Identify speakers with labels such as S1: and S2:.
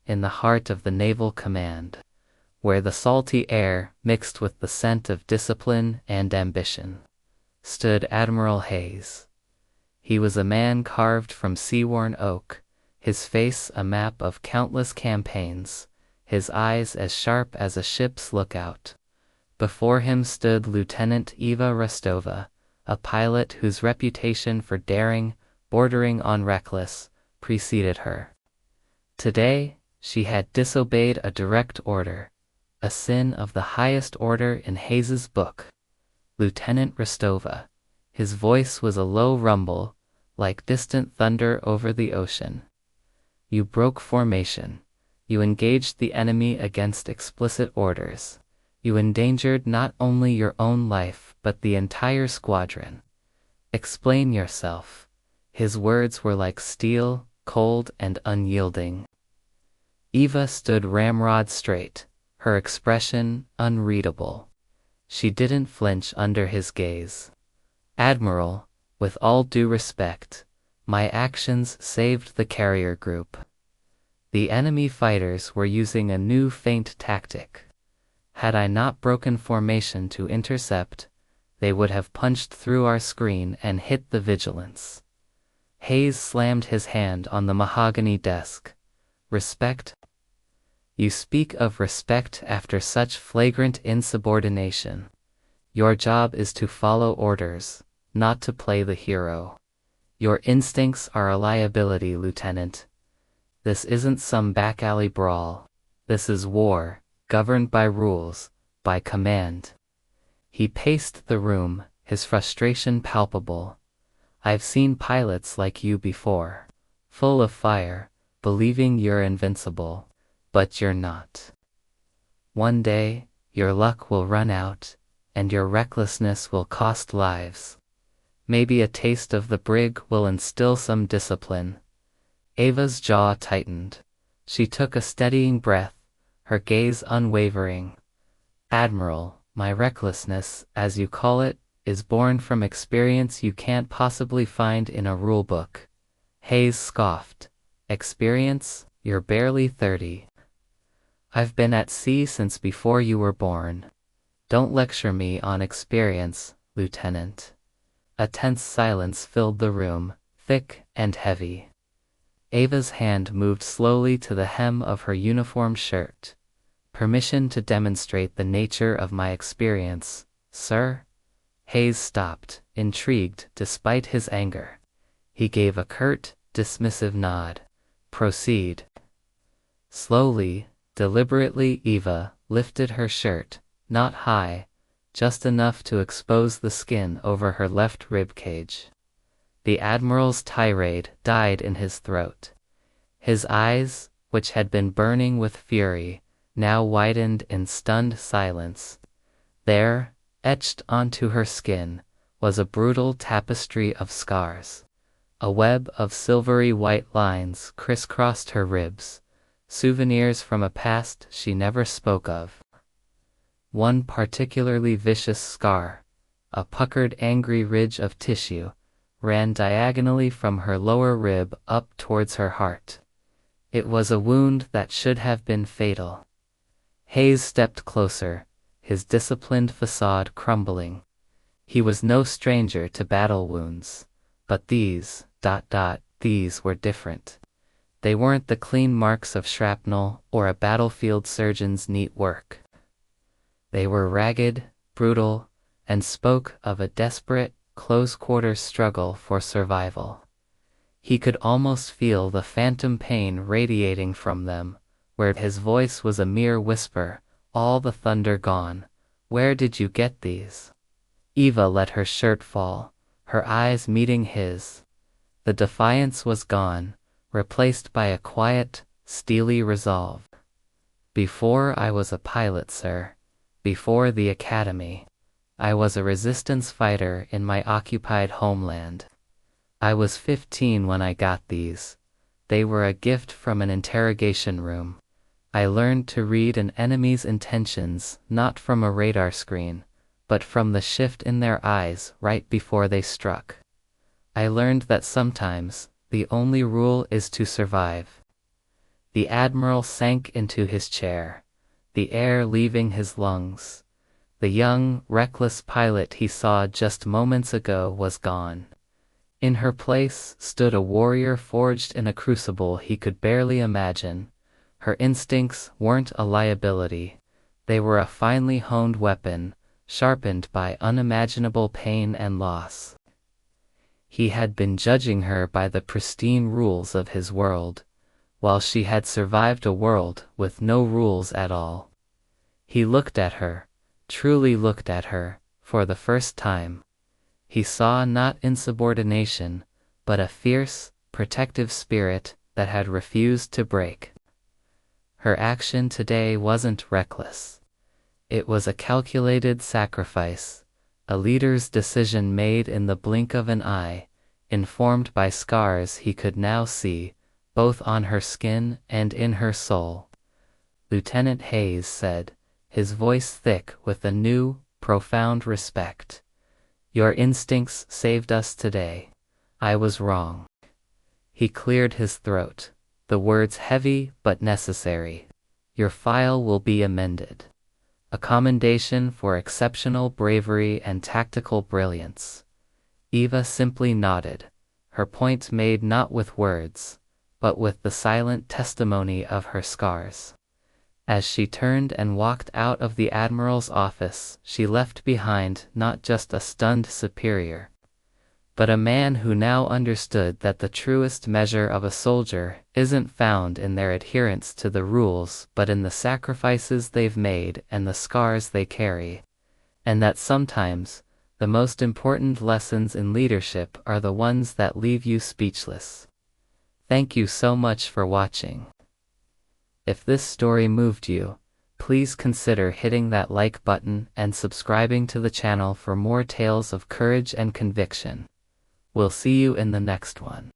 S1: in the heart of the naval command, where the salty air mixed with the scent of discipline and ambition, stood Admiral Hayes. He was a man carved from sea-worn oak, his face a map of countless campaigns, his eyes as sharp as a ship's lookout. Before him stood Lieutenant Eva Rostova, a pilot whose reputation for daring, bordering on reckless, preceded her. Today, she had disobeyed a direct order, a sin of the highest order in Hayes's book. Lieutenant Rostova. His voice was a low rumble, like distant thunder over the ocean. You broke formation. You engaged the enemy against explicit orders. You endangered not only your own life but the entire squadron. Explain yourself. His words were like steel, cold and unyielding. Eva stood ramrod straight, her expression unreadable. She didn't flinch under his gaze. Admiral, with all due respect, my actions saved the carrier group. The enemy fighters were using a new feint tactic. Had I not broken formation to intercept, they would have punched through our screen and hit the vigilance. Hayes slammed his hand on the mahogany desk. Respect? You speak of respect after such flagrant insubordination. Your job is to follow orders, not to play the hero. Your instincts are a liability, Lieutenant. This isn't some back-alley brawl. This is war, governed by rules, by command. He paced the room, his frustration palpable. I've seen pilots like you before, full of fire, believing you're invincible, but you're not. One day, your luck will run out, and your recklessness will cost lives. Maybe a taste of the brig will instill some discipline. Eva's jaw tightened. She took a steadying breath, her gaze unwavering. Admiral, my recklessness, as you call it, is born from experience you can't possibly find in a rulebook. Hayes scoffed. Experience? You're barely 30. I've been at sea since before you were born. Don't lecture me on experience, Lieutenant. A tense silence filled the room, thick and heavy. Eva's hand moved slowly to the hem of her uniform shirt. Permission to demonstrate the nature of my experience, sir? Hayes stopped, intrigued despite his anger. He gave a curt, dismissive nod. Proceed. Slowly, deliberately, Eva lifted her shirt, not high, just enough to expose the skin over her left rib cage. The Admiral's tirade died in his throat. His eyes, which had been burning with fury, now widened in stunned silence. There, etched onto her skin, was a brutal tapestry of scars. A web of silvery white lines crisscrossed her ribs, souvenirs from a past she never spoke of. One particularly vicious scar, a puckered angry ridge of tissue, ran diagonally from her lower rib up towards her heart. It was a wound that should have been fatal. Hayes stepped closer, his disciplined facade crumbling. He was no stranger to battle wounds, but these were different. They weren't the clean marks of shrapnel or a battlefield surgeon's neat work. They were ragged, brutal, and spoke of a desperate, close-quarters struggle for survival. He could almost feel the phantom pain radiating from them, where his voice was a mere whisper, all the thunder gone. Where did you get these? Eva let her shirt fall, her eyes meeting his. The defiance was gone, replaced by a quiet, steely resolve. Before I was a pilot, sir. Before the academy. I was a resistance fighter in my occupied homeland. I was 15 when I got these. They were a gift from an interrogation room. I learned to read an enemy's intentions not from a radar screen, but from the shift in their eyes right before they struck. I learned that sometimes, the only rule is to survive. The Admiral sank into his chair, the air leaving his lungs. The young, reckless pilot he saw just moments ago was gone. In her place stood a warrior forged in a crucible he could barely imagine. Her instincts weren't a liability. They were a finely honed weapon, sharpened by unimaginable pain and loss. He had been judging her by the pristine rules of his world, while she had survived a world with no rules at all. He looked at her, truly looked at her, for the first time. He saw not insubordination, but a fierce, protective spirit that had refused to break. Her action today wasn't reckless. It was a calculated sacrifice, a leader's decision made in the blink of an eye, informed by scars he could now see, both on her skin and in her soul. Lieutenant Hayes said, his voice thick with a new, profound respect. Your instincts saved us today. I was wrong. He cleared his throat, the words heavy but necessary. Your file will be amended. A commendation for exceptional bravery and tactical brilliance. Eva simply nodded, her point made not with words, but with the silent testimony of her scars. As she turned and walked out of the Admiral's office, she left behind not just a stunned superior, but a man who now understood that the truest measure of a soldier isn't found in their adherence to the rules but in the sacrifices they've made and the scars they carry, and that sometimes the most important lessons in leadership are the ones that leave you speechless. Thank you so much for watching. If this story moved you, please consider hitting that like button and subscribing to the channel for more tales of courage and conviction. We'll see you in the next one.